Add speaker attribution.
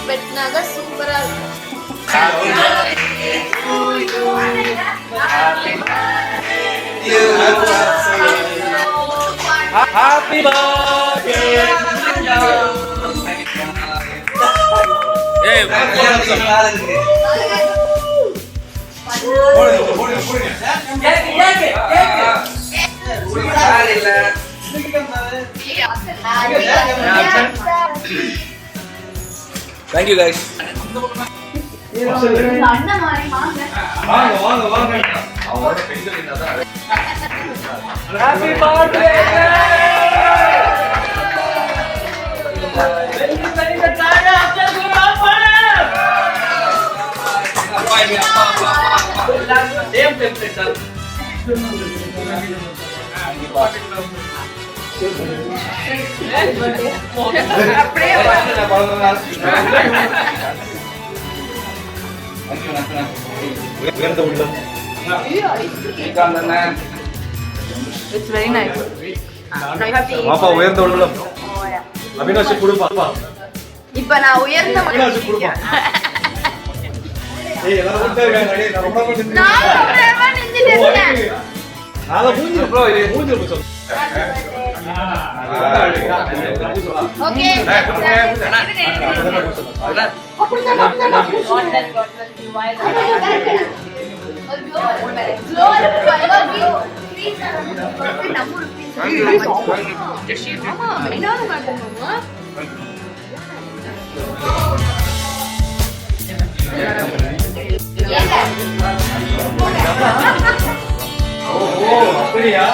Speaker 1: வெட்டினாங்க சூப்பரா இருக்கும்.
Speaker 2: Happy birthday. Hey, thank you guys. Happy birthday.
Speaker 1: It's very nice.
Speaker 3: பாப்பா உயர்ந்த உள்ளம். அபினாஷ் குடுப்பா.
Speaker 1: இப்ப நான் உயர்ந்த உள்ளம்.
Speaker 3: ஏய் எல்லாரும் கூட்டே இருக்காங்க. டேய் நான் ரொம்ப கொஞ்சம்
Speaker 1: நான் ரொம்ப நெஞ்சில இருக்கேன்.
Speaker 3: நாளை மூஞ்சி ப்ரோ இது மூஞ்சி சொல்லு.
Speaker 1: ஓகே.
Speaker 3: ஓ அப்படியா?